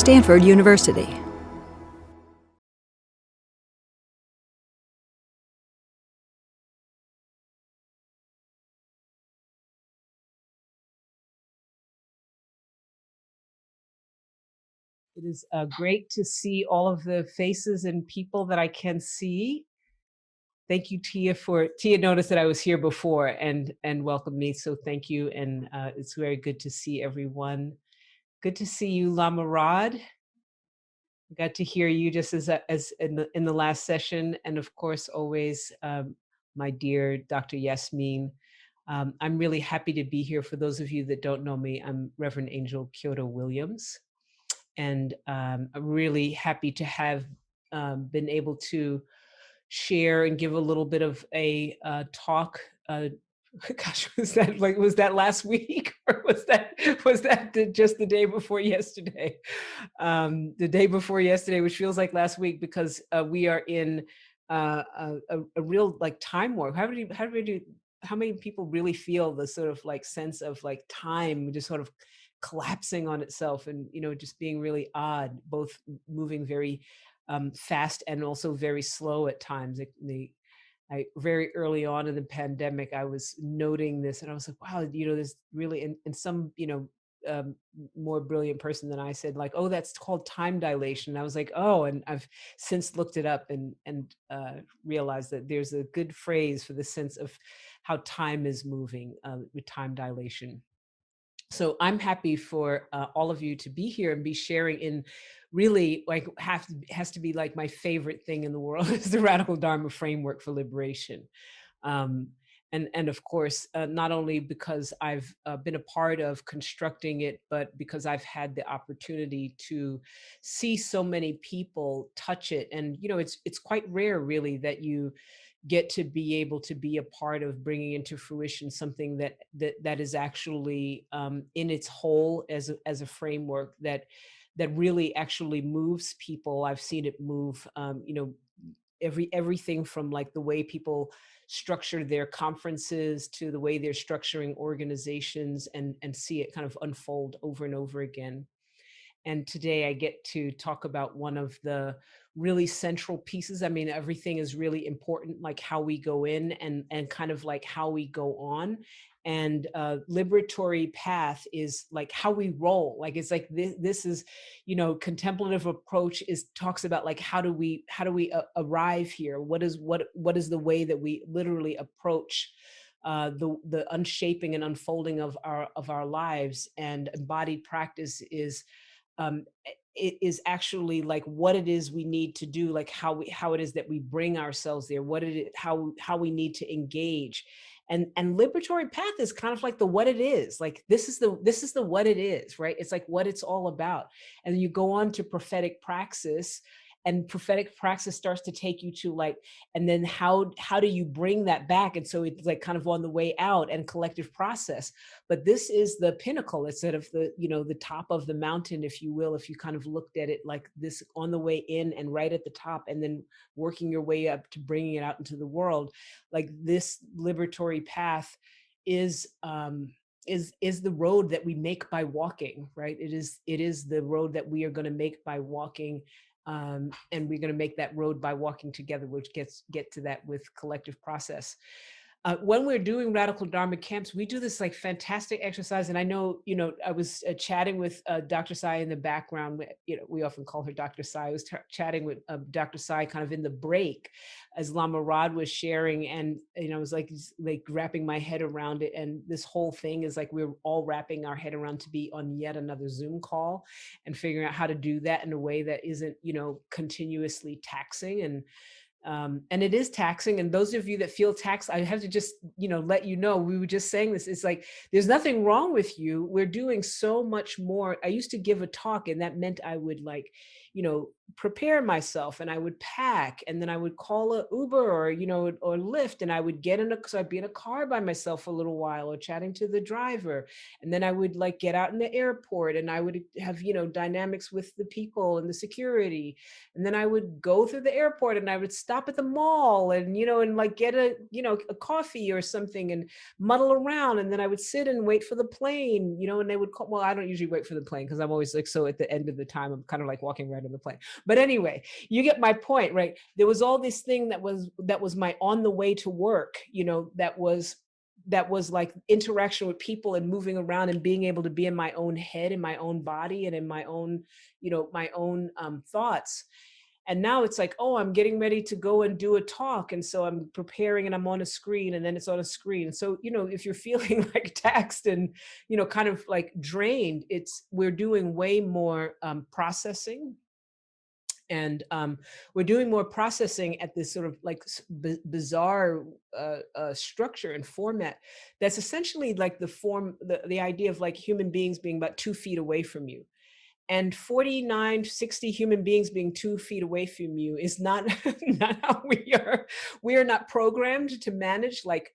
Stanford University. It is great to see all of the faces and people that I can see. Thank you, Tia, Tia noticed that I was here before and welcomed me, so thank you. And it's very good to see everyone. Good to see you, Lama Rod. I got to hear you just as in the last session, and of course, always my dear Dr. Jasmine. I'm really happy to be here. For those of you that don't know me, I'm Reverend Angel Kyodo Williams. And I'm really happy to have been able to share and give a little bit of a talk. Gosh, was that last week, or was that just the day before yesterday? The day before yesterday, which feels like last week, because we are in a real like time warp. How many people really feel the sort of like sense of like time just sort of collapsing on itself, and just being really odd, both moving very fast and also very slow at times. I very early on in the pandemic, I was noting this, and I was like, wow, there's really, and some more brilliant person than I said, like, oh, that's called time dilation. And I was like, oh, and I've since looked it up and realized that there's a good phrase for the sense of how time is moving with time dilation. So I'm happy for all of you to be here and be sharing in really like has to be like my favorite thing in the world is the Radical Dharma Framework for Liberation. Um, and of course, not only because I've been a part of constructing it, but because I've had the opportunity to see so many people touch it. And, it's quite rare really that you get to be able to be a part of bringing into fruition something that is actually in its whole as a framework that really actually moves people. I've seen it move, everything from like the way people structure their conferences to the way they're structuring organizations, and see it kind of unfold over and over again. And today I get to talk about one of the really central pieces. I mean, everything is really important, like how we go in and kind of like how we go on. And Liberatory Path is like how we roll. Like it's like this is, contemplative approach talks about like how do we arrive here? What is the way that we literally approach the unshaping and unfolding of our lives? And embodied practice is it is actually like what it is we need to do, like how it is that we bring ourselves there, how we need to engage. And Liberatory Path is kind of like the what it is. Like this is the what it is, right? It's like what it's all about. And you go on to Prophetic Praxis, and Prophetic Praxis starts to take you to like, and then how do you bring that back? And so it's like kind of on the way out, and collective process. But this is the pinnacle instead of the top of the mountain, if you will, if you kind of looked at it like this, on the way in and right at the top, and then working your way up to bringing it out into the world. Like this Liberatory Path is the road that we make by walking, right? It is the road that we are going to make by walking. And we're going to make that road by walking together, which get to that with collective process. When we're doing Radical Dharma camps, we do this like fantastic exercise. And I know, I was chatting with Dr. Sai in the background. We often call her Dr. Sai. I was chatting with Dr. Sai kind of in the break as Lama Rod was sharing. And, I was like wrapping my head around it. And this whole thing is like, we're all wrapping our head around to be on yet another Zoom call and figuring out how to do that in a way that isn't, continuously taxing. And it is taxing. And those of you that feel taxed, I have to just, let you know, we were just saying this, it's like, there's nothing wrong with you. We're doing so much more. I used to give a talk, and that meant I would like, prepare myself, and I would pack, and then I would call a Uber or, or Lyft, and I would so I'd be in a car by myself for a little while or chatting to the driver. And then I would like get out in the airport, and I would have, dynamics with the people and the security. And then I would go through the airport, and I would stop at the mall and, and like get a coffee or something and muddle around. And then I would sit and wait for the plane, and they would call. Well, I don't usually wait for the plane because I'm always like, so at the end of the time, I'm kind of like walking right on the plane. But anyway, you get my point, right? There was all this thing that was my on the way to work, that was like interaction with people and moving around and being able to be in my own head, in my own body, and in my own, my own thoughts. And now it's like, oh, I'm getting ready to go and do a talk. And so I'm preparing, and I'm on a screen, and then it's on a screen. So, if you're feeling like taxed and, kind of like drained, we're doing way more processing. And we're doing more processing at this sort of like bizarre structure and format that's essentially like the idea of like human beings being about 2 feet away from you. And 49, 60 human beings being 2 feet away from you is not, not how we are. We are not programmed to manage like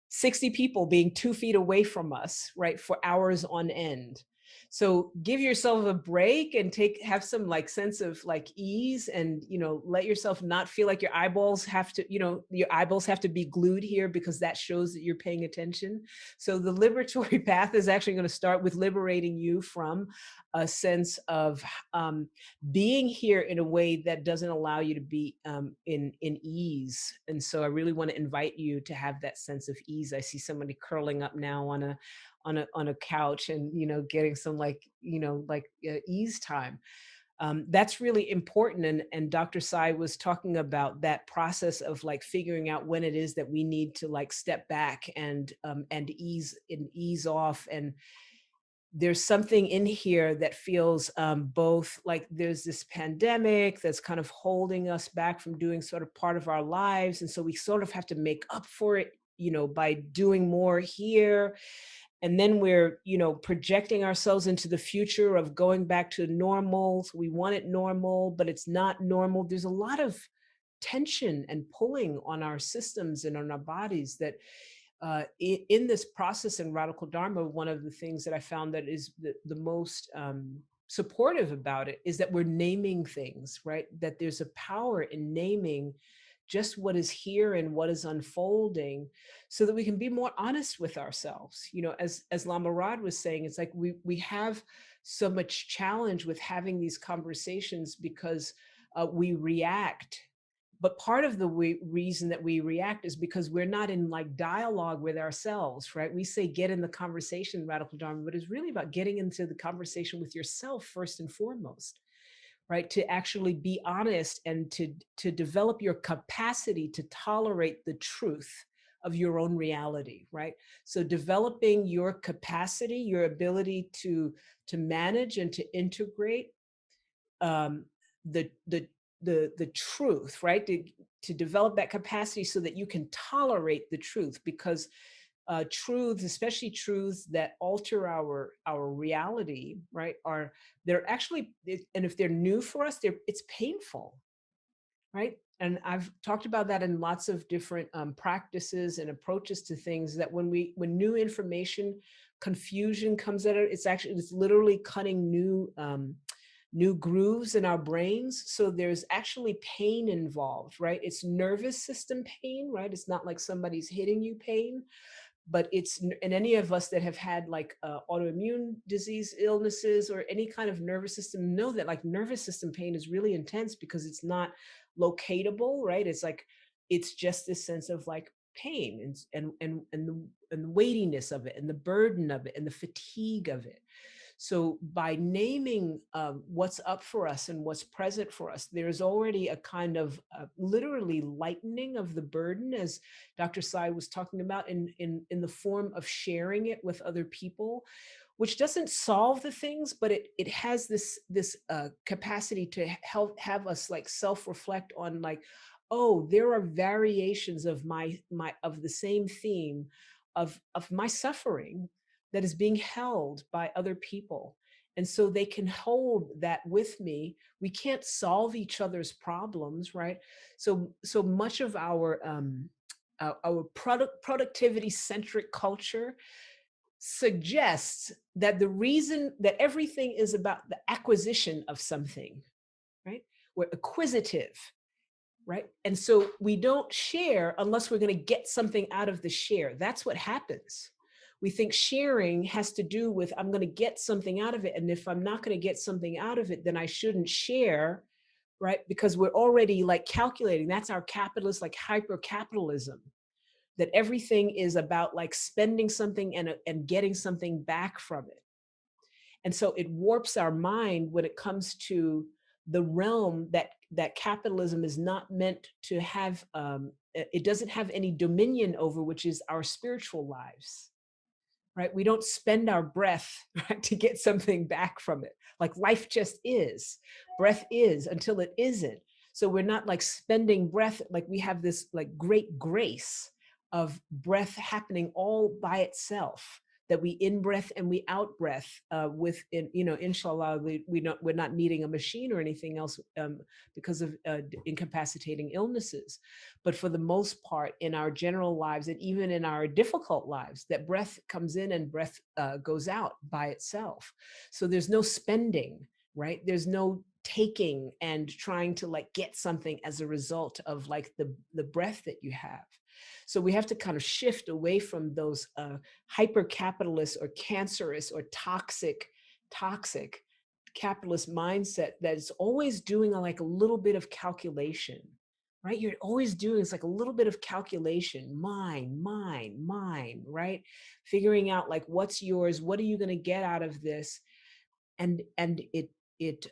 60 people being 2 feet away from us, right, for hours on end. So give yourself a break and have some like sense of like ease, and, let yourself not feel like your eyeballs have to be glued here, because that shows that you're paying attention. So the liberatory path is actually going to start with liberating you from a sense of being here in a way that doesn't allow you to be in ease. And so I really want to invite you to have that sense of ease. I see somebody curling up now on a couch and, getting some like, ease time. That's really important. And Dr. Sai was talking about that process of like figuring out when it is that we need to like step back and ease off. And there's something in here that feels both like there's this pandemic that's kind of holding us back from doing sort of part of our lives. And so we sort of have to make up for it, by doing more here. And then we're, projecting ourselves into the future of going back to normal. So we want it normal, but it's not normal. There's a lot of tension and pulling on our systems and on our bodies that in this process in Radical Dharma, one of the things that I found that is the most supportive about it is that we're naming things, right? That there's a power in naming just what is here and what is unfolding, so that we can be more honest with ourselves. As Lama Rod was saying, it's like we have so much challenge with having these conversations because we react. But part of the reason that we react is because we're not in like dialogue with ourselves, right? We say get in the conversation, Radical Dharma, but it's really about getting into the conversation with yourself first and foremost, right? To actually be honest and to develop your capacity to tolerate the truth of your own reality, right? So developing your capacity, your ability to manage and to integrate um, the truth, right? To develop that capacity so that you can tolerate the truth, because truths, especially truths that alter our reality, right, they're actually, and if they're new for us, it's painful, right? And I've talked about that in lots of different practices and approaches to things, that when new information, confusion comes at it, it's literally cutting new grooves in our brains. So there's actually pain involved, right? It's nervous system pain, right? It's not like somebody's hitting you pain, but and any of us that have had like autoimmune disease illnesses or any kind of nervous system know that like nervous system pain is really intense because it's not locatable, right? It's just this sense of like pain and the weightiness of it and the burden of it and the fatigue of it. So by naming what's up for us and what's present for us, there's already a kind of literally lightening of the burden, as Dr. Sai was talking about, in the form of sharing it with other people, which doesn't solve the things, but it has this capacity to help have us like self-reflect on like, oh, there are variations of of the same theme of my suffering that is being held by other people. And so they can hold that with me. We can't solve each other's problems, right? So much of our productivity centric culture suggests that the reason that everything is about the acquisition of something, right? We're acquisitive, right? And so we don't share unless we're going to get something out of the share. That's what happens. We think sharing has to do with I'm going to get something out of it. And if I'm not going to get something out of it, then I shouldn't share, right? Because we're already like calculating. That's our capitalist, like hyper capitalism, that everything is about like spending something and getting something back from it. And so it warps our mind when it comes to the realm that capitalism is not meant to have. It doesn't have any dominion over, which is our spiritual lives, right? We don't spend our breath, right, to get something back from it. Like life just is. Breath is until it isn't. So we're not like spending breath, like we have this like great grace of breath happening all by itself, that we in breath and we out breath inshallah, we're not needing a machine or anything else because of incapacitating illnesses. But for the most part, in our general lives and even in our difficult lives, that breath comes in and breath goes out by itself. So there's no spending, right? There's no taking and trying to like get something as a result of like the breath that you have. So we have to kind of shift away from those hyper capitalist or cancerous or toxic capitalist mindset that is always doing like a little bit of calculation, right? You're always doing it's like a little bit of calculation, mine, right? Figuring out like what's yours, what are you going to get out of this, and it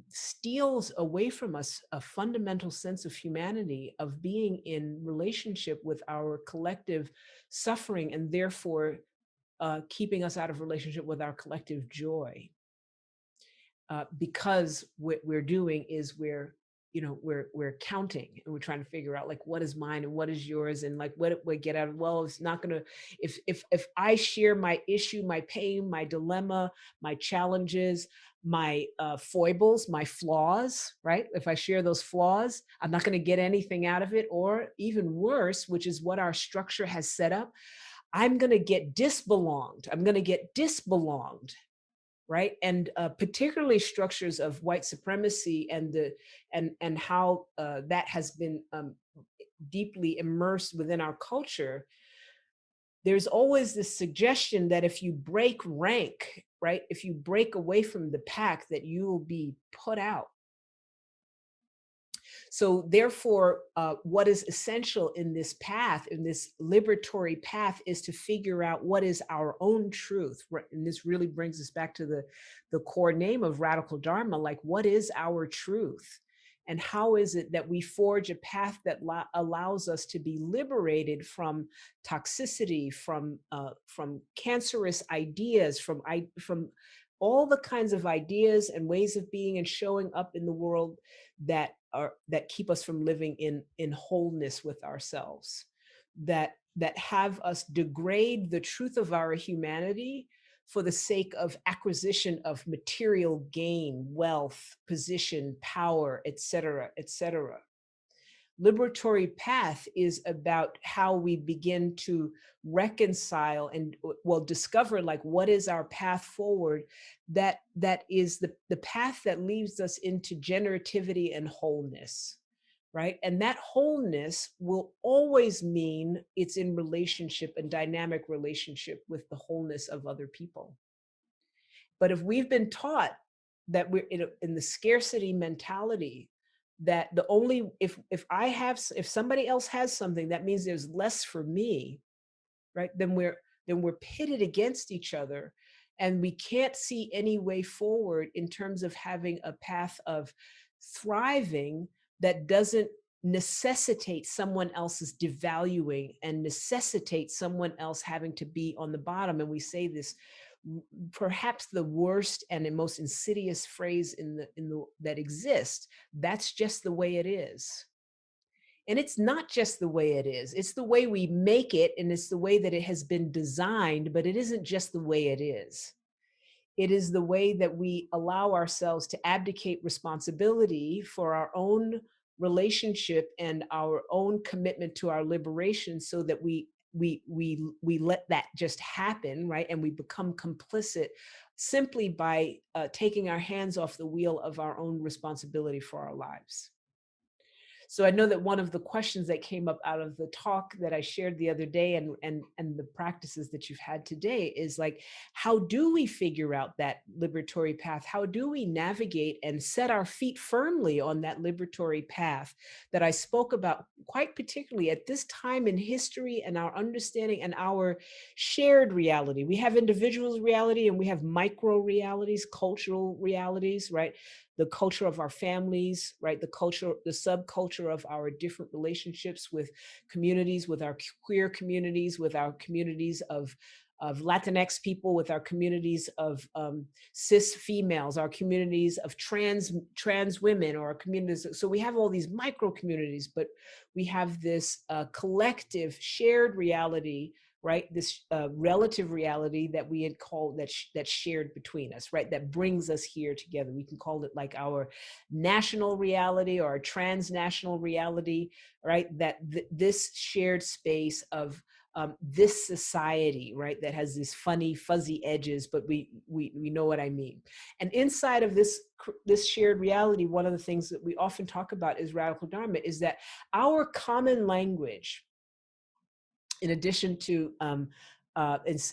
steals away from us a fundamental sense of humanity, of being in relationship with our collective suffering, and therefore keeping us out of relationship with our collective joy. Because what we're doing is we're counting, and we're trying to figure out like what is mine and what is yours, and like what we get out of. Well, it's not gonna. If I share my issue, my pain, my dilemma, my challenges, my foibles, my flaws, right? If I share those flaws, I'm not going to get anything out of it. Or even worse, which is what our structure has set up, I'm going to get disbelonged. I'm going to get disbelonged, right? And particularly structures of white supremacy and how that has been deeply immersed within our culture. There's always this suggestion that if you break rank, right, if you break away from the pack, that you will be put out. So therefore, what is essential in this path, in this liberatory path, is to figure out what is our own truth. And this really brings us back to the core name of Radical Dharma, like what is our truth? And how is it that we forge a path that allows us to be liberated from toxicity, from cancerous ideas, from all the kinds of ideas and ways of being and showing up in the world that keep us from living in wholeness with ourselves, that have us degrade the truth of our humanity for the sake of acquisition of material gain, wealth, position, power, etc., etc. Liberatory path is about how we begin to reconcile and discover like what is our path forward, that is the path that leads us into generativity and wholeness, right? And that wholeness will always mean it's in relationship and dynamic relationship with the wholeness of other people. But if we've been taught that we're in the scarcity mentality, that the only if somebody else has something, that means there's less for me, right? Then we're pitted against each other, and we can't see any way forward in terms of having a path of thriving that doesn't necessitate someone else's devaluing and necessitate someone else having to be on the bottom. And we say this, perhaps the worst and the most insidious phrase that exists: that's just the way it is. And it's not just the way it is, it's the way we make it, and it's the way that it has been designed, but it isn't just the way it is. It is the way that we allow ourselves to abdicate responsibility for our own relationship and our own commitment to our liberation, so that we let that just happen, right? And we become complicit simply by taking our hands off the wheel of our own responsibility for our lives. So I know that one of the questions that came up out of the talk that I shared the other day, and the practices that you've had today, is like, how do we figure out that liberatory path? How do we navigate and set our feet firmly on that liberatory path that I spoke about, quite particularly at this time in history and our understanding and our shared reality? We have individuals' reality and we have micro realities, cultural realities, right? The culture of our families, right? The culture, the subculture of our different relationships with communities, with our queer communities, with our communities of Latinx people, with our communities of cis females, our communities of trans women, or our communities. So we have all these micro communities, but we have this collective shared reality, right? This relative reality that we had called that's shared between us, right? That brings us here together. We can call it like our national reality or our transnational reality, right? That this shared space of this society, right? That has these funny, fuzzy edges, but we know what I mean. And inside of this shared reality, one of the things that we often talk about is radical Dharma, is that our common language, in addition to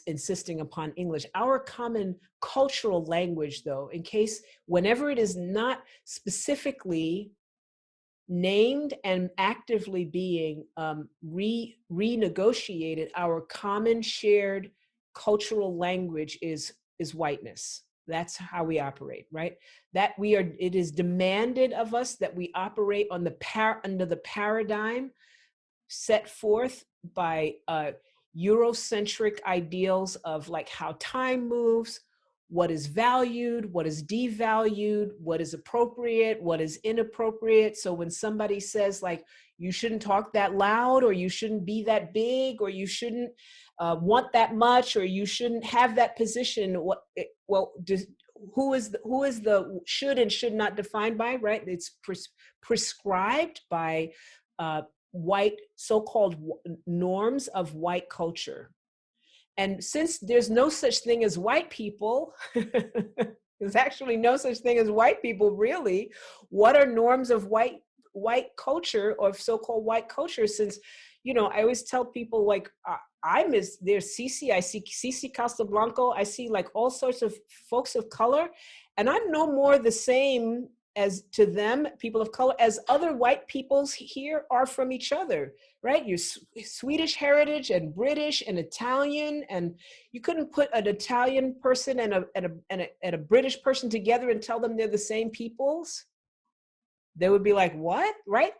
insisting upon English, our common cultural language, though, in case, whenever it is not specifically named and actively being renegotiated, our common shared cultural language is whiteness. That's how we operate, right? That it is demanded of us that we operate on under the paradigm set forth by Eurocentric ideals of like how time moves, what is valued, what is devalued, what is appropriate, what is inappropriate. So when somebody says like, you shouldn't talk that loud, or you shouldn't be that big, or you shouldn't want that much, or you shouldn't have that position, who is the should and should not defined by, right? It's prescribed by white, so-called norms of white culture. And since there's no such thing as white people, there's actually no such thing as white people, really. What are norms of white culture, or so-called white culture? Since, you know, I always tell people like, there's Cece, I see Cece Casablanco, I see like all sorts of folks of color, and I'm no more the same as to them, people of color, as other white peoples here are from each other, right? Your Swedish heritage and British and Italian, and you couldn't put an Italian person and a British person together and tell them they're the same peoples. They would be like, what, right?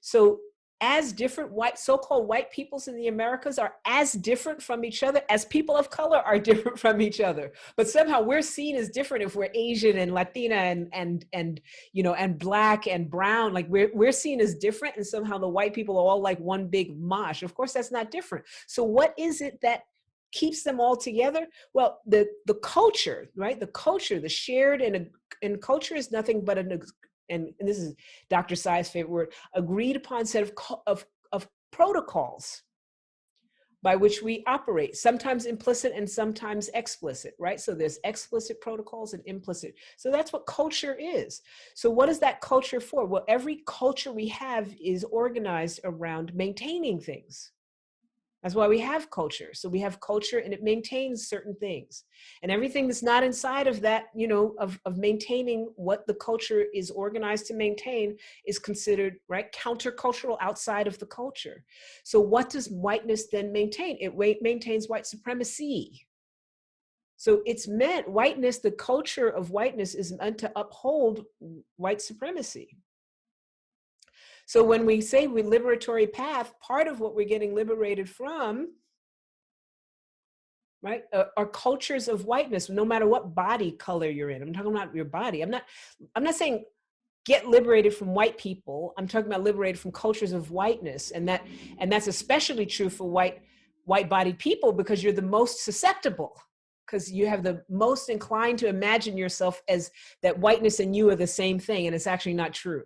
So as different so-called white peoples in the Americas are as different from each other as people of color are different from each other. But somehow we're seen as different if we're Asian and Latina and you know, and Black and brown. Like we're seen as different, and somehow the white people are all like one big mosh. Of course, that's not different. So what is it that keeps them all together? Well, the culture, right? The culture, the shared, and culture is nothing but and this is Dr. Sai's favorite word, agreed upon set of protocols by which we operate, sometimes implicit and sometimes explicit, right? So there's explicit protocols and implicit. So that's what culture is. So what is that culture for? Well, every culture we have is organized around maintaining things. That's why we have culture. So we have culture, and it maintains certain things. And everything that's not inside of that, you know, of maintaining what the culture is organized to maintain is considered, right, countercultural, outside of the culture. So what does whiteness then maintain? It maintains white supremacy. So it's meant, whiteness, the culture of whiteness is meant to uphold white supremacy. So when we say we liberatory path, part of what we're getting liberated from, right, are cultures of whiteness, no matter what body color you're in. I'm talking about your body. I'm not saying get liberated from white people. I'm talking about liberated from cultures of whiteness. And that's especially true for white-bodied people, because you're the most susceptible. because you have the most inclined to imagine yourself as that whiteness and you are the same thing, and it's actually not true.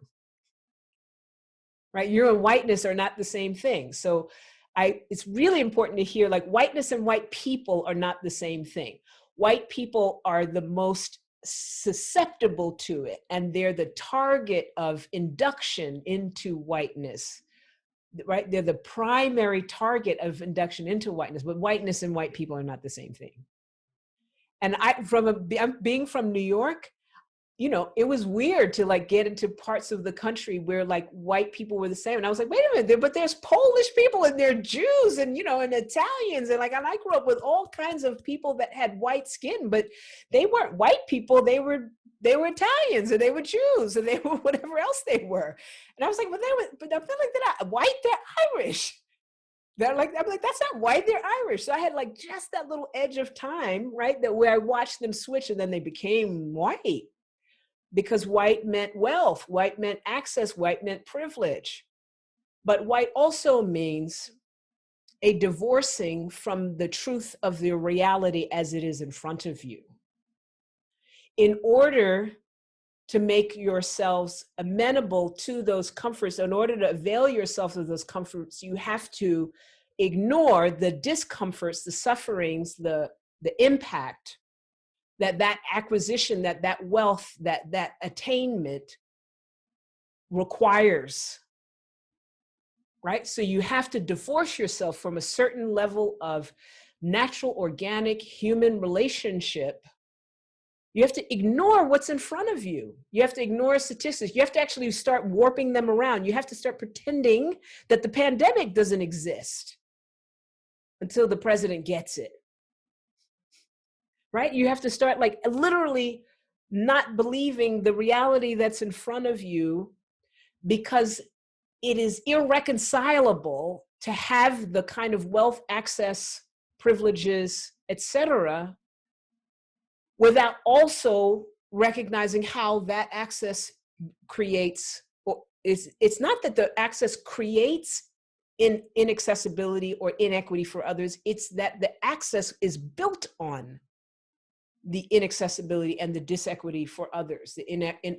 Right? You and whiteness are not the same thing. So it's really important to hear, like, whiteness and white people are not the same thing. White people are the most susceptible to it, and they're the target of induction into whiteness, right? They're the primary target of induction into whiteness, but whiteness and white people are not the same thing. And being from New York, you know, it was weird to like get into parts of the country where like white people were the same. And I was like, wait a minute, but there's Polish people and they're Jews and, you know, and Italians. And like, and I grew up with all kinds of people that had white skin, but they weren't white people. They were Italians and they were Jews and they were whatever else they were. And I was like, but I feel like they're not white, they're Irish. I'm like, that's not white, they're Irish. So I had like just that little edge of time, right? That where I watched them switch and then they became white. Because white meant wealth, white meant access, white meant privilege. But white also means a divorcing from the truth of the reality as it is in front of you. In order to make yourselves amenable to those comforts, in order to avail yourself of those comforts, you have to ignore the discomforts, the sufferings, the impact that acquisition, that wealth, that attainment requires, right? So you have to divorce yourself from a certain level of natural, organic, human relationship. You have to ignore what's in front of you. You have to ignore statistics. You have to actually start warping them around. You have to start pretending that the pandemic doesn't exist until the president gets it. Right? You have to start like literally not believing the reality that's in front of you, because it is irreconcilable to have the kind of wealth, access, privileges, etc., without also recognizing how that access creates, or it's not that the access creates inaccessibility or inequity for others, it's that the access is built on the inaccessibility and the disequity for others, the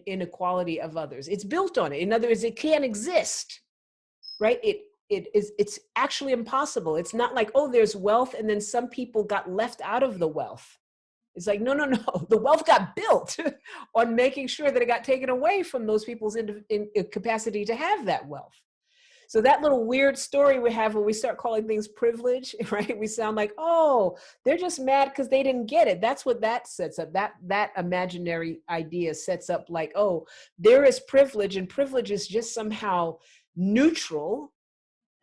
inequality of others. It's built on it. In other words, it can't exist, right? It's actually impossible. It's not like, oh, there's wealth and then some people got left out of the wealth. It's like, no. The wealth got built on making sure that it got taken away from those people's capacity to have that wealth. So that little weird story we have when we start calling things privilege, right? We sound like, oh, they're just mad because they didn't get it. That's what that sets up. That imaginary idea sets up like, oh, there is privilege and privilege is just somehow neutral.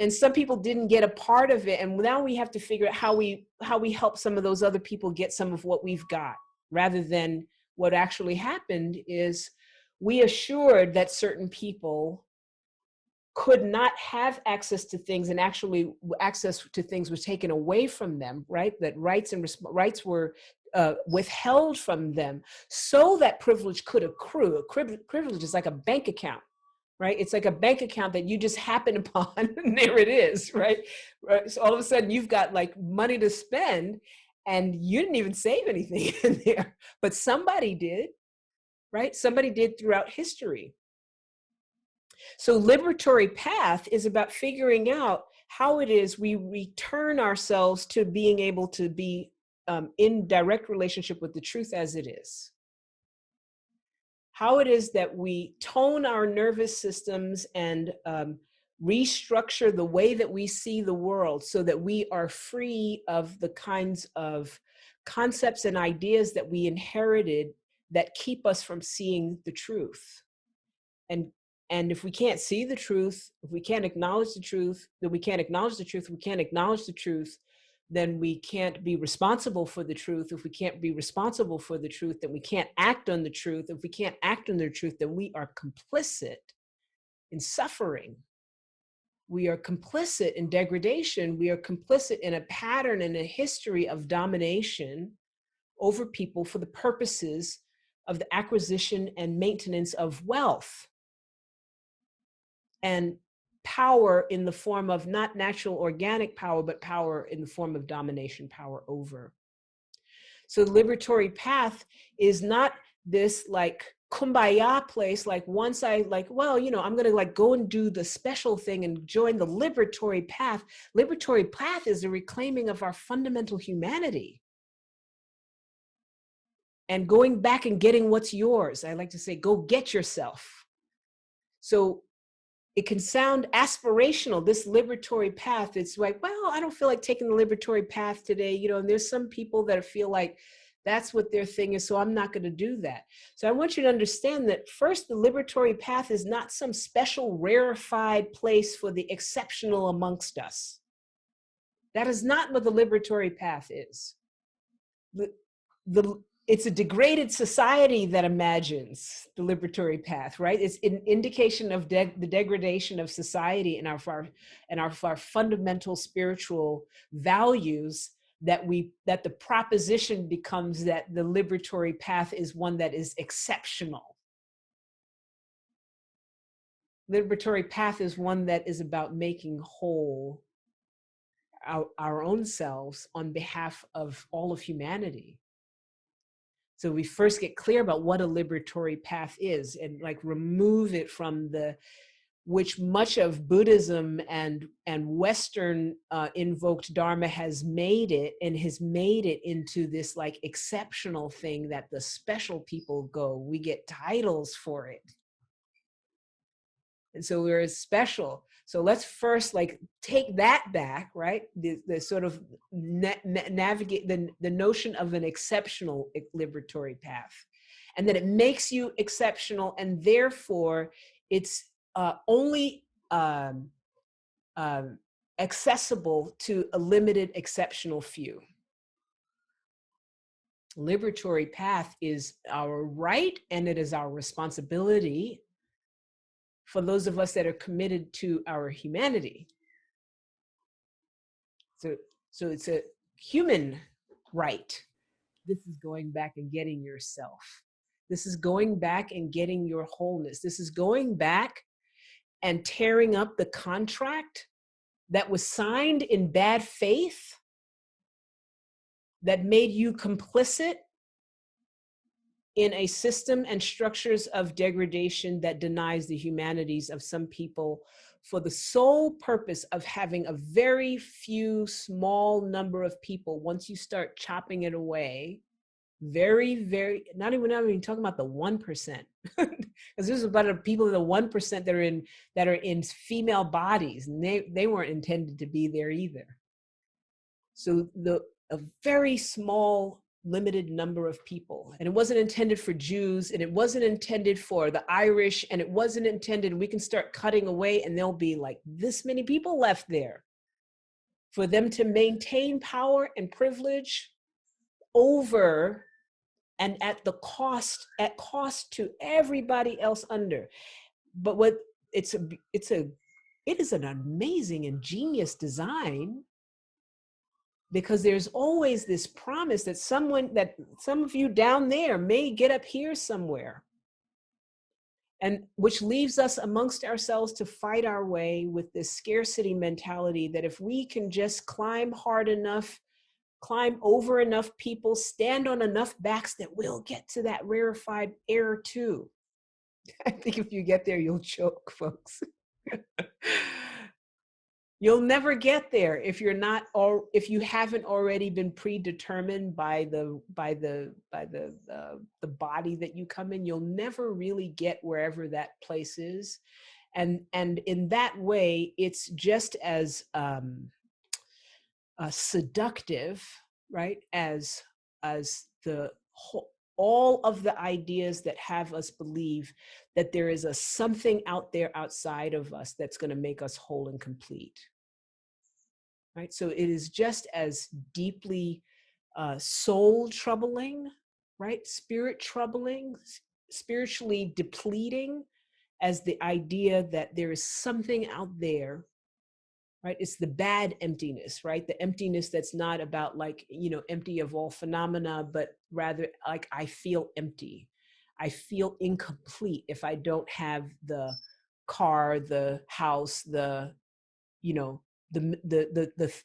And some people didn't get a part of it. And now we have to figure out how we help some of those other people get some of what we've got, rather than what actually happened is we assured that certain people could not have access to things, and actually access to things was taken away from them, right? That rights were withheld from them so that privilege could accrue. Privilege is like a bank account, right? It's like a bank account that you just happen upon and there it is, right? So all of a sudden you've got like money to spend and you didn't even save anything in there, but somebody did, right? Somebody did throughout history. So Liberatory Path is about figuring out how it is we return ourselves to being able to be in direct relationship with the truth as it is. How it is that we tone our nervous systems and restructure the way that we see the world so that we are free of the kinds of concepts and ideas that we inherited that keep us from seeing the truth. And if we can't see the truth, if we can't acknowledge the truth, then we can't acknowledge the truth. If we can't acknowledge the truth, then we can't be responsible for the truth. If we can't be responsible for the truth, then we can't act on the truth. If we can't act on the truth, then we are complicit in suffering. We are complicit in degradation. We are complicit in a pattern and a history of domination over people for the purposes of the acquisition and maintenance of wealth. And power in the form of not natural organic power, but power in the form of domination, power over. So the liberatory path is not this like kumbaya place, like once I like, well, you know, I'm gonna like go and do the special thing and join the liberatory path. Liberatory path is the reclaiming of our fundamental humanity and going back and getting what's yours. I like to say, go get yourself. So it can sound aspirational, this liberatory path. It's like, well, I don't feel like taking the liberatory path today, you know, and there's some people that feel like that's what their thing is, so I'm not going to do that. So I want you to understand that first, the liberatory path is not some special rarefied place for the exceptional amongst us. That is not what the liberatory path is. It's a degraded society that imagines the liberatory path, right? It's an indication of the degradation of society and our fundamental spiritual values, that the proposition becomes that the liberatory path is one that is exceptional. Liberatory path is one that is about making whole our own selves on behalf of all of humanity. So we first get clear about what a liberatory path is, and like remove it from which much of Buddhism and Western invoked Dharma has made it, and has made it into this like exceptional thing that the special people go. We get titles for it. And so we're special. So let's first like take that back, right? The sort of navigate the notion of an exceptional liberatory path, and that it makes you exceptional, and therefore it's only accessible to a limited exceptional few. Liberatory path is our right, and it is our responsibility for those of us that are committed to our humanity. So it's a human right. This is going back and getting yourself. This is going back and getting your wholeness. This is going back and tearing up the contract that was signed in bad faith, that made you complicit in a system and structures of degradation that denies the humanities of some people, for the sole purpose of having a very few small number of people. Once you start chopping it away, very, not even talking about the 1%, because this is about the people in the 1% that are in female bodies, and they weren't intended to be there either. So a very small limited number of people, and it wasn't intended for Jews, and it wasn't intended for the Irish, and it wasn't intended, we can start cutting away and there'll be like this many people left there for them to maintain power and privilege over and at cost to everybody else under. But it is an amazing and genius design, because there's always this promise that some of you down there may get up here somewhere, and which leaves us amongst ourselves to fight our way with this scarcity mentality, that if we can just climb hard enough, climb over enough people, stand on enough backs, that we'll get to that rarefied air too. I think if you get there, you'll choke, folks. You'll never get there if if you haven't already been predetermined by the body that you come in. You'll never really get wherever that place is, and in that way, it's just as seductive, right, as all of the ideas that have us believe that there is a something out there outside of us that's going to make us whole and complete. Right? So it is just as deeply soul troubling, right? Spirit troubling, spiritually depleting as the idea that there is something out there, right? It's the bad emptiness, right? The emptiness that's not about like, empty of all phenomena, but rather like, I feel empty. I feel incomplete if I don't have the car, the house, the the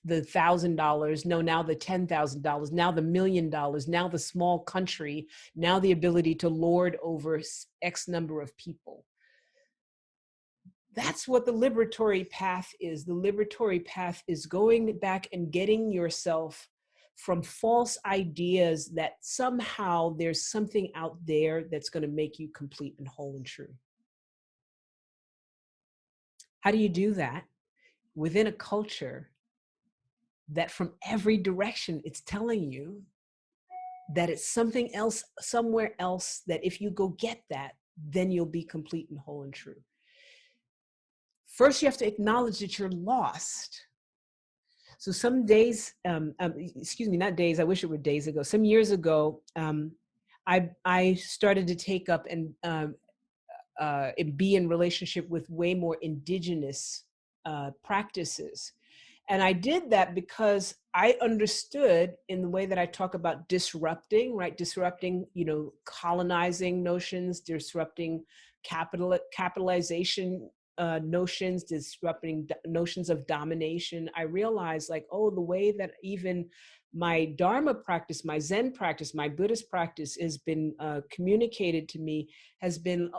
$1,000, no, now the $10,000, now the $1 million, now the small country, now the ability to lord over X number of people. That's what the liberatory path is. The liberatory path is going back and getting yourself from false ideas that somehow there's something out there that's going to make you complete and whole and true. How do you do that? Within a culture that from every direction it's telling you that it's something else, somewhere else, that if you go get that, then you'll be complete and whole and true. First, you have to acknowledge that you're lost. So some days, excuse me, not days, I wish it were days ago. Some years ago, I started to take up and be in relationship with way more indigenous practices. And I did that because I understood, in the way that I talk about disrupting, right? Disrupting, colonizing notions, disrupting capitalization notions, disrupting notions of domination. I realized, like, oh, the way that even my Dharma practice, my Zen practice, my Buddhist practice has been communicated to me has been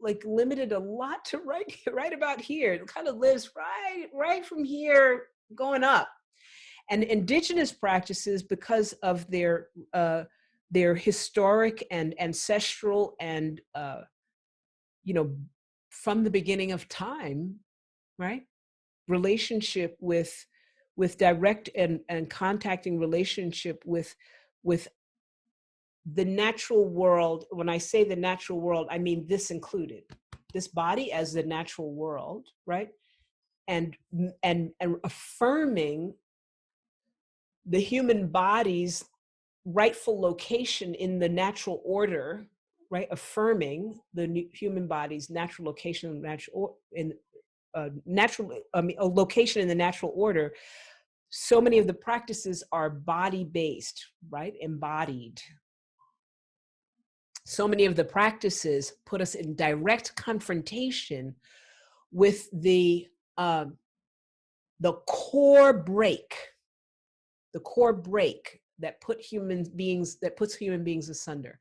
like limited a lot to right about here. It kind of lives right from here going up. And indigenous practices, because of their historic and ancestral and from the beginning of time, right? Relationship with direct and contacting relationship with the natural world. When I say the natural world, I mean this included, this body as the natural world, right? And affirming the human body's rightful location in the natural order, right? Affirming the human body's natural location in a location in the natural order. So many of the practices are body-based, right? Embodied. So many of the practices put us in direct confrontation with the core break that puts human beings asunder.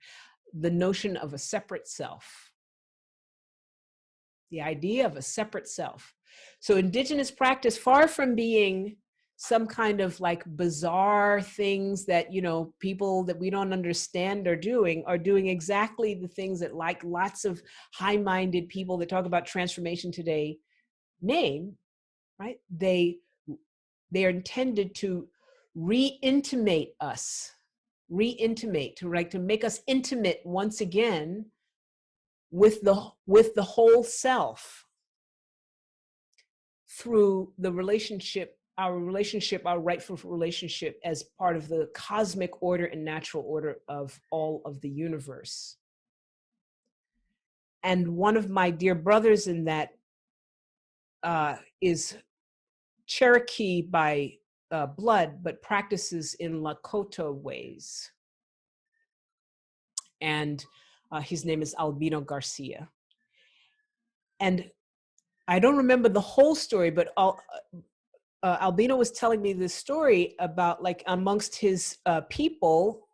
The notion of a separate self. The idea of a separate self. So indigenous practice, far from being some kind of like bizarre things that, people that we don't understand are doing exactly the things that, like, lots of high-minded people that talk about transformation today name, right? They are intended to re-intimate us, to make us intimate once again with the whole self through the relationship, our rightful relationship as part of the cosmic order and natural order of all of the universe. And one of my dear brothers in that is Cherokee by blood, but practices in Lakota ways. And his name is Albino Garcia. And I don't remember the whole story, but Albino was telling me this story about, like, amongst his people,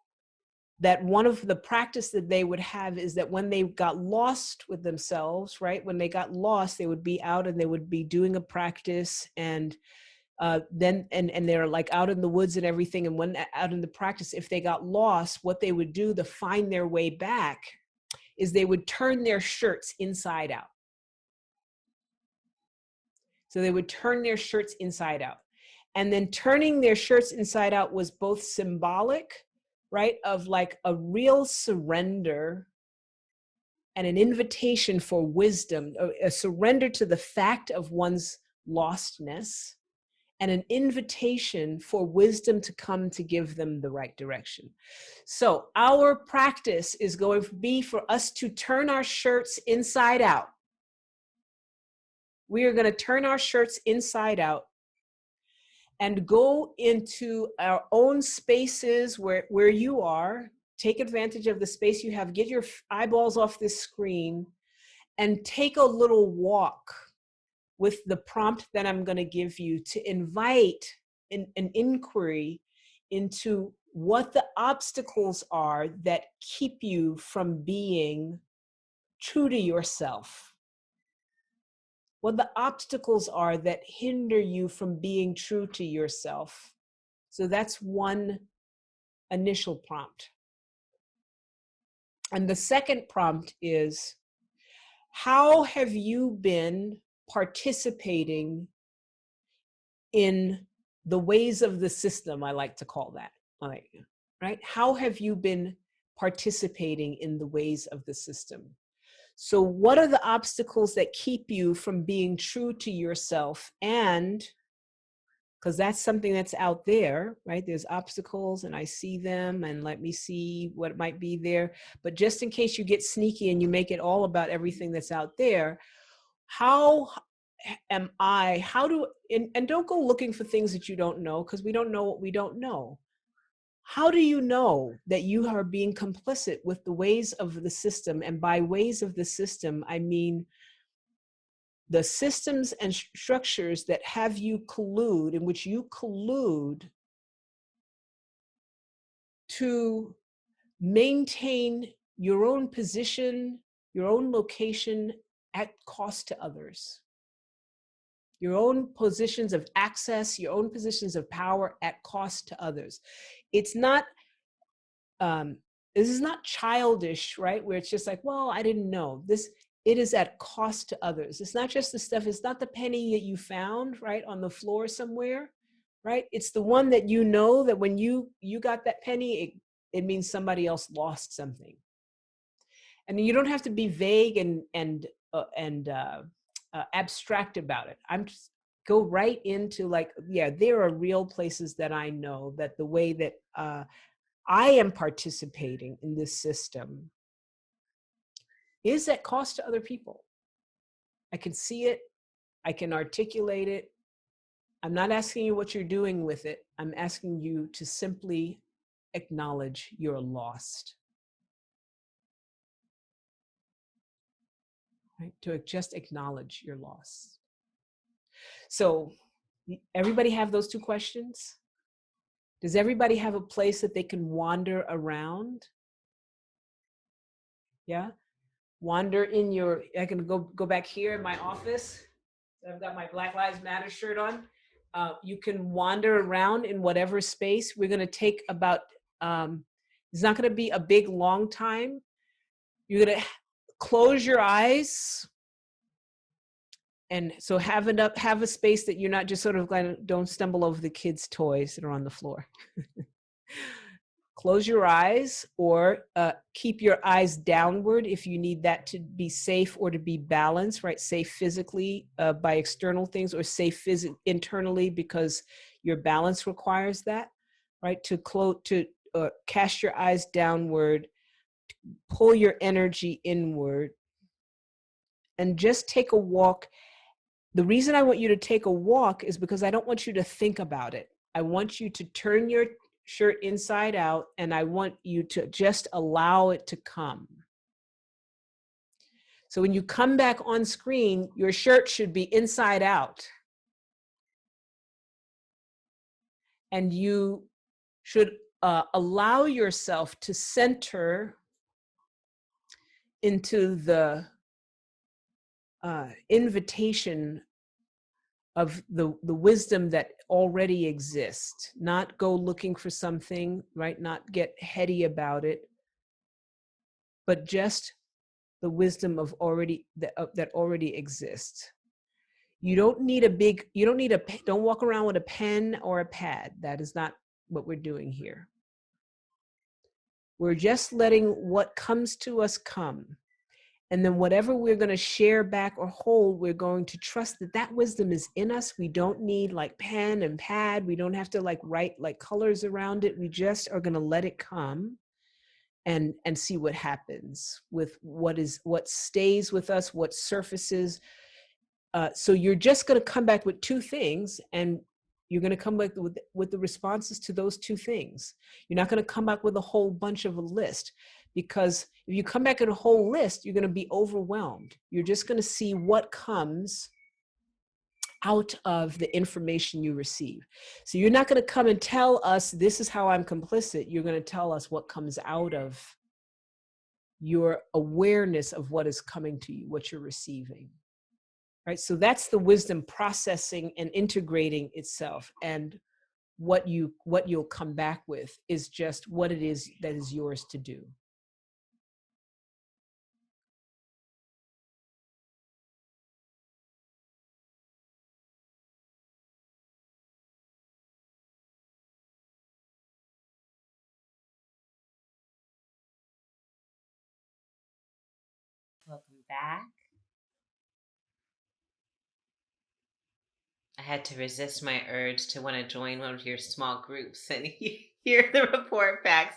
that one of the practice that they would have is that when they got lost with themselves, right? When they got lost, they would be out and they would be doing a practice, and then they're like out in the woods and everything. And when out in the practice, if they got lost, what they would do to find their way back is they would turn their shirts inside out. So they would turn their shirts inside out. And then turning their shirts inside out was both symbolic, right, of like a real surrender and an invitation for wisdom, a surrender to the fact of one's lostness, and an invitation for wisdom to come to give them the right direction. So our practice is going to be for us to turn our shirts inside out. We are going to turn our shirts inside out and go into our own spaces where you are. Take advantage of the space you have. Get your eyeballs off this screen and take a little walk with the prompt that I'm going to give you to invite an inquiry into what the obstacles are that keep you from being true to yourself. What the obstacles are that hinder you from being true to yourself. So that's one initial prompt. And the second prompt is, how have you been participating in the ways of the system, I like to call that, right? How have you been participating in the ways of the system? So what are the obstacles that keep you from being true to yourself? And because that's something that's out there, right? There's obstacles and I see them and let me see what might be there. But just in case you get sneaky and you make it all about everything that's out there, how am I, and don't go looking for things that you don't know, because we don't know what we don't know. How do you know that you are being complicit with the ways of the system? And by ways of the system, I mean the systems and structures that have you collude, in which you collude to maintain your own position, your own location at cost to others. Your own positions of access, your own positions of power at cost to others. It's not, this is not childish, right? Where it's just like, well, I didn't know. It is at cost to others. It's not just the stuff, it's not the penny that you found, right, on the floor somewhere, right? It's the one that you know that when you got that penny, it means somebody else lost something. And you don't have to be vague and abstract about it. I'm just go right into like, yeah, there are real places that I know that the way that I am participating in this system is at cost to other people. I can see it, I can articulate it. I'm not asking you what you're doing with it. I'm asking you to simply acknowledge you're lost. Right? To just acknowledge your loss. So, everybody have those two questions? Does everybody have a place that they can wander around? Yeah? Wander in your, I can go back here in my office. I've got my Black Lives Matter shirt on. You can wander around in whatever space. We're gonna take about, it's not gonna be a big, long time. You're gonna close your eyes. And so have a space that you're not just sort of like, don't stumble over the kids' toys that are on the floor. Close your eyes, or keep your eyes downward if you need that to be safe or to be balanced, right? Safe physically by external things, or safe internally because your balance requires that, right? To cast your eyes downward, pull your energy inward, and just take a walk. The reason I want you to take a walk is because I don't want you to think about it. I want you to turn your shirt inside out, and I want you to just allow it to come. So when you come back on screen, your shirt should be inside out. And you should allow yourself to center into the invitation of the wisdom that already exists, not go looking for something, right? Not get heady about it, but just the wisdom of that already exists. You don't need don't walk around with a pen or a pad. That is not what we're doing here. We're just letting what comes to us come. And then whatever we're going to share back or hold, we're going to trust that that wisdom is in us. We don't need like pen and pad. We don't have to like write like colors around it. We just are going to let it come and see what happens with what stays with us, what surfaces. So you're just going to come back with two things, and you're going to come back with the responses to those two things. You're not going to come back with a whole bunch of a list, because if you come back with a whole list, you're going to be overwhelmed. You're just going to see what comes out of the information you receive. So you're not going to come and tell us, this is how I'm complicit. You're going to tell us what comes out of your awareness of what is coming to you, what you're receiving. Right? So that's the wisdom processing and integrating itself. And what you'll come back with is just what it is that is yours to do. Welcome back. I had to resist my urge to want to join one of your small groups and hear the report backs.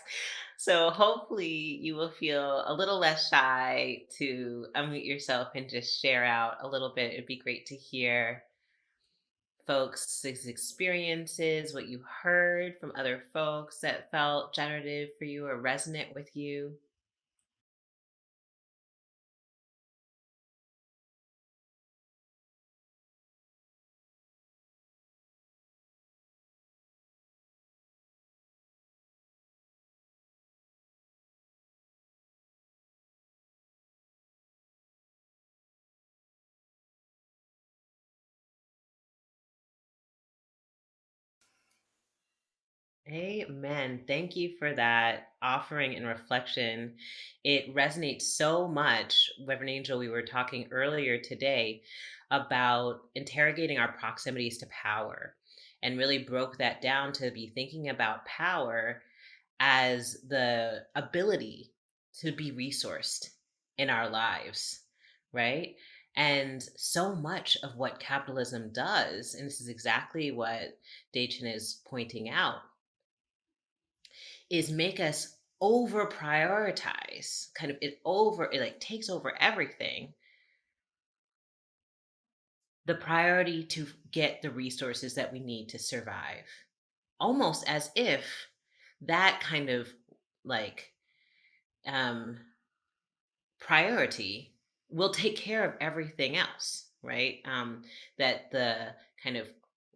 So hopefully you will feel a little less shy to unmute yourself and just share out a little bit. It'd be great to hear folks' experiences, what you heard from other folks that felt generative for you or resonant with you. Amen. Thank you for that offering and reflection. It resonates so much, Reverend Angel. We were talking earlier today about interrogating our proximities to power and really broke that down to be thinking about power as the ability to be resourced in our lives, right? And so much of what capitalism does, and this is exactly what Dachin is pointing out, is make us over prioritize kind of it like takes over everything, the priority to get the resources that we need to survive, almost as if that kind of like um priority will take care of everything else, right? That the kind of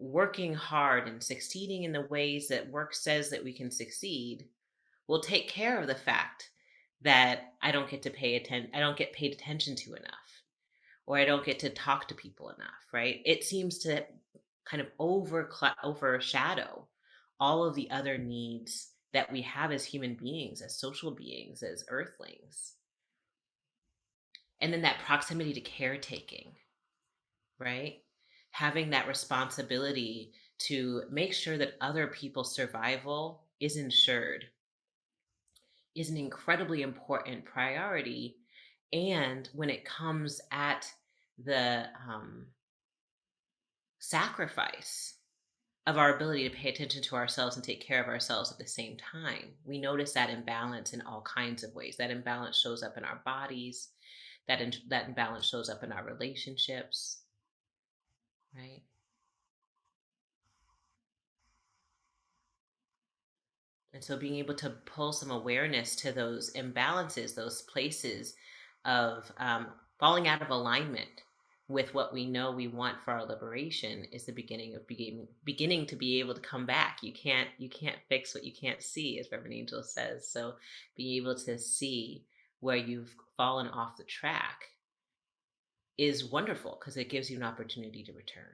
working hard and succeeding in the ways that work says that we can succeed will take care of the fact that I don't get paid attention to enough, or I don't get to talk to people enough, right? It seems to kind of overshadow all of the other needs that we have as human beings, as social beings, as earthlings. And then that proximity to caretaking, right? Having that responsibility to make sure that other people's survival is ensured is an incredibly important priority. And when it comes at the sacrifice of our ability to pay attention to ourselves and take care of ourselves at the same time, we notice that imbalance in all kinds of ways. That imbalance shows up in our bodies, that imbalance shows up in our relationships, right? And so being able to pull some awareness to those imbalances, those places of falling out of alignment with what we know we want for our liberation is the beginning of beginning to be able to come back. You can't fix what you can't see, as Reverend Angel says. So being able to see where you've fallen off the track is wonderful because it gives you an opportunity to return.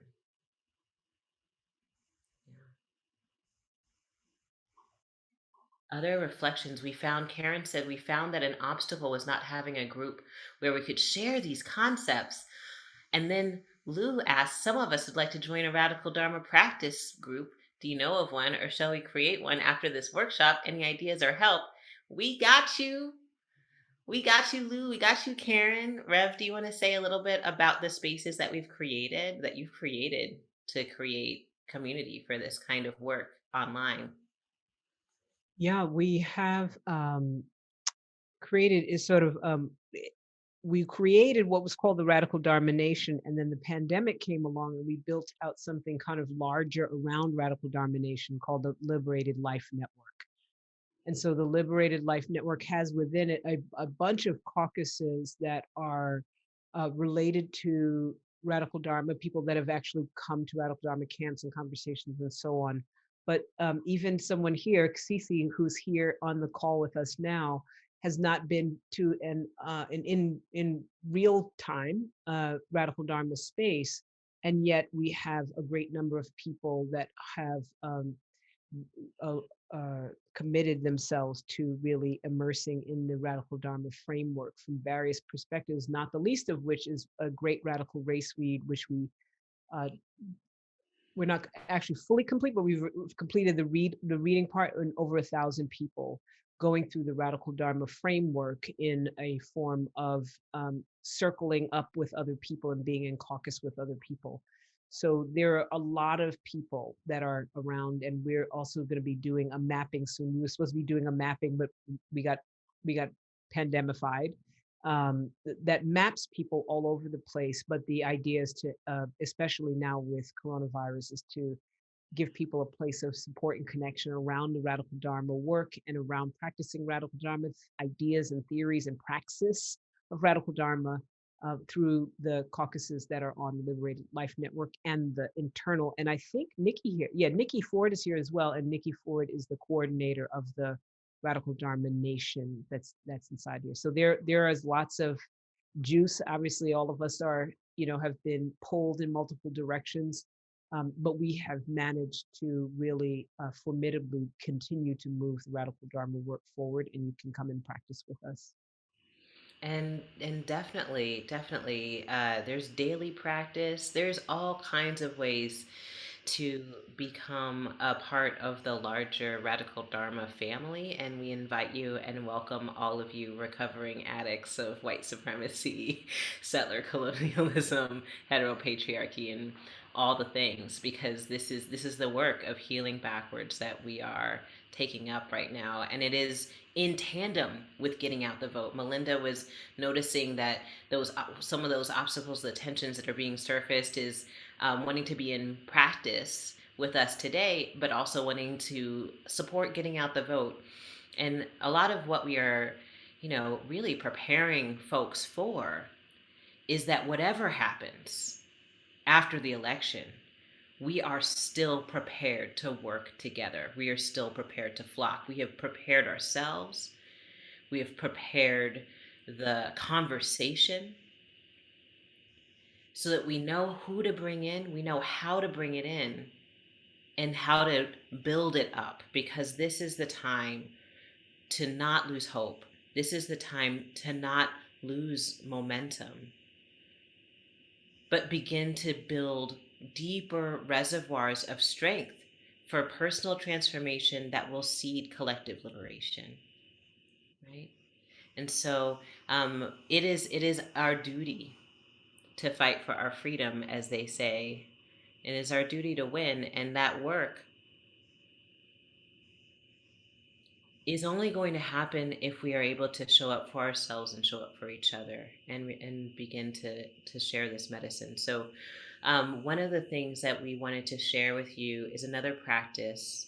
Yeah. Other reflections we found, Karen said, we found that an obstacle was not having a group where we could share these concepts. And then Lou asked, some of us would like to join a Radical Dharma practice group. Do you know of one, or shall we create one after this workshop? Any ideas or help? We got you. We got you, Lou. We got you, Karen. Rev, do you want to say a little bit about the spaces that you've created to create community for this kind of work online? Yeah, we have created is sort of we created what was called the Radical Dharma Nation, and then the pandemic came along and we built out something kind of larger around Radical Dharma Nation called the Liberated Life Network. And so the Liberated Life Network has within it a bunch of caucuses that are related to Radical Dharma, people that have actually come to Radical Dharma camps and conversations and so on. But even someone here, Xisi, who's here on the call with us now, has not been to an in real time Radical Dharma space, and yet we have a great number of people that have uh, committed themselves to really immersing in the Radical Dharma framework from various perspectives, not the least of which is a great radical race read, which uh, we're not actually fully complete, but we've completed the reading part, and over 1,000 people going through the Radical Dharma framework in a form of circling up with other people and being in caucus with other people. So there are a lot of people that are around, and we're also going to be doing a mapping soon. We were supposed to be doing a mapping, but we got pandemified, that maps people all over the place. But the idea is to, especially now with coronavirus, is to give people a place of support and connection around the Radical Dharma work and around practicing Radical Dharma ideas and theories and praxis of Radical Dharma through the caucuses that are on the Liberated Life Network and the internal. And I think Nikki here, yeah, Nikki Ford is here as well. And Nikki Ford is the coordinator of the Radical Dharma Nation that's inside here. So there is lots of juice. Obviously, all of us are, have been pulled in multiple directions, but we have managed to really formidably continue to move the Radical Dharma work forward, and you can come and practice with us. And definitely, there's daily practice. There's all kinds of ways to become a part of the larger Radical Dharma family. And we invite you and welcome all of you recovering addicts of white supremacy, settler colonialism, heteropatriarchy, and all the things, because this is the work of healing backwards that we are taking up right now, and it is in tandem with getting out the vote. Melinda was noticing that those some of those obstacles, the tensions that are being surfaced, is wanting to be in practice with us today, but also wanting to support getting out the vote. And a lot of what we are, really preparing folks for is that whatever happens after the election, we are still prepared to work together. We are still prepared to flock. We have prepared ourselves. We have prepared the conversation so that we know who to bring in, we know how to bring it in, and how to build it up, because this is the time to not lose hope. This is the time to not lose momentum, but begin to build deeper reservoirs of strength for personal transformation that will seed collective liberation, right? And so it is our duty to fight for our freedom, as they say. It is our duty to win, and that work is only going to happen if we are able to show up for ourselves and show up for each other, and begin to share this medicine. So one of the things that we wanted to share with you is another practice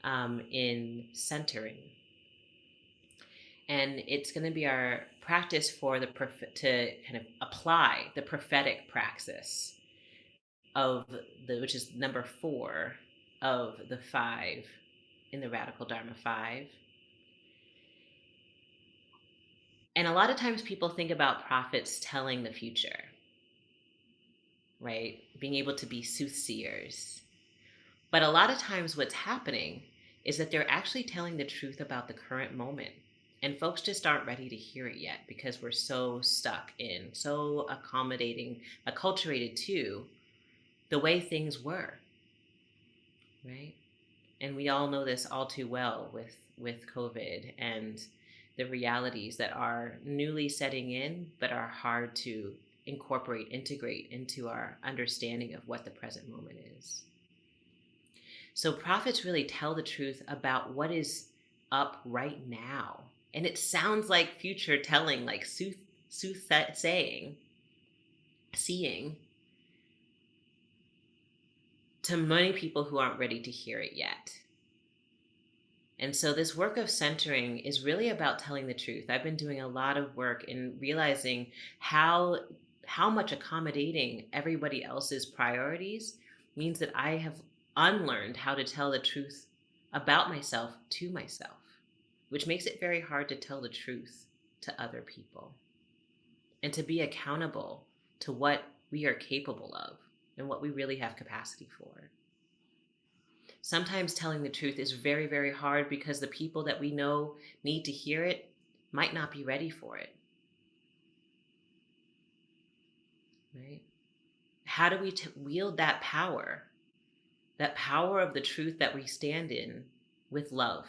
in centering, and it's going to be our practice for to kind of apply the prophetic praxis of which is number 4 of the 5 in the Radical Dharma 5. And a lot of times people think about prophets telling the future, right? Being able to be soothsayers. But a lot of times what's happening is that they're actually telling the truth about the current moment. And folks just aren't ready to hear it yet, because we're so stuck in, so accommodating, acculturated to the way things were, right? And we all know this all too well with COVID and the realities that are newly setting in, but are hard to incorporate, integrate into our understanding of what the present moment is. So prophets really tell the truth about what is up right now. And it sounds like future telling, like soothsaying, seeing, to many people who aren't ready to hear it yet. And so this work of centering is really about telling the truth. I've been doing a lot of work in realizing how how much accommodating everybody else's priorities means that I have unlearned how to tell the truth about myself to myself, which makes it very hard to tell the truth to other people and to be accountable to what we are capable of and what we really have capacity for. Sometimes telling the truth is very, very hard because the people that we know need to hear it might not be ready for it, right? How do we wield that power of the truth that we stand in with love?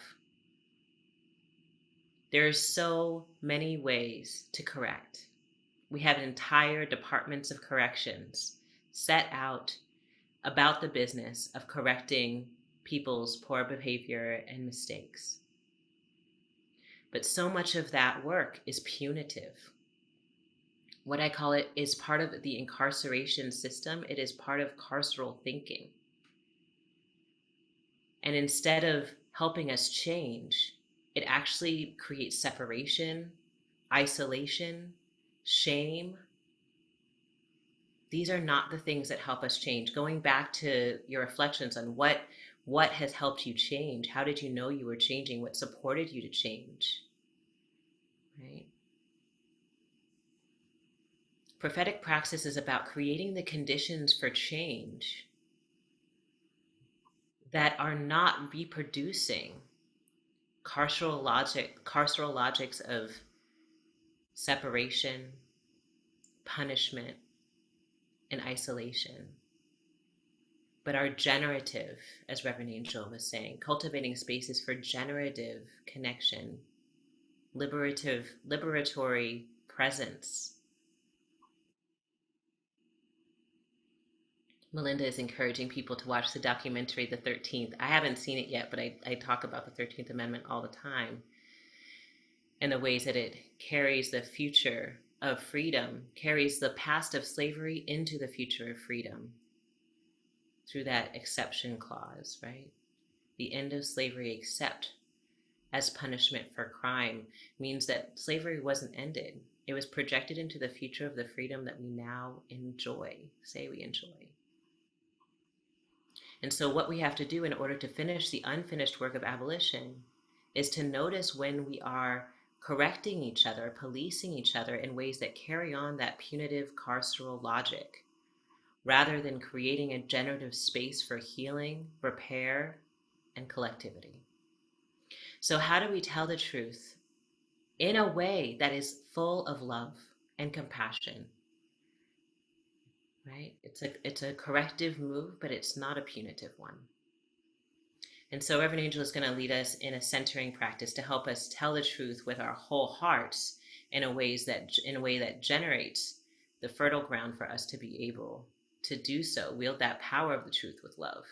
There are so many ways to correct. We have entire departments of corrections set out about the business of correcting people's poor behavior and mistakes. But so much of that work is punitive. What I call it is part of the incarceration system. It is part of carceral thinking. And instead of helping us change, it actually creates separation, isolation, shame. These are not the things that help us change. Going back to your reflections on what has helped you change, how did you know you were changing, what supported you to change, right? Prophetic praxis is about creating the conditions for change that are not reproducing carceral logics of separation, punishment, and isolation, but are generative, as Reverend Angel was saying, cultivating spaces for generative connection, liberatory presence. Melinda is encouraging people to watch the documentary The 13th. I haven't seen it yet, but I talk about the 13th Amendment all the time and the ways that it carries the future of freedom, carries the past of slavery into the future of freedom through that exception clause, right? The end of slavery except as punishment for crime means that slavery wasn't ended. It was projected into the future of the freedom that we now enjoy, say we enjoy. And so, what we have to do in order to finish the unfinished work of abolition is to notice when we are correcting each other, policing each other in ways that carry on that punitive carceral logic, rather than creating a generative space for healing, repair, and collectivity. So, how do we tell the truth in a way that is full of love and compassion? Right? It's a corrective move, but it's not a punitive one. And so Reverend Angel is going to lead us in a centering practice to help us tell the truth with our whole hearts in a way that generates the fertile ground for us to be able to do so, wield that power of the truth with love.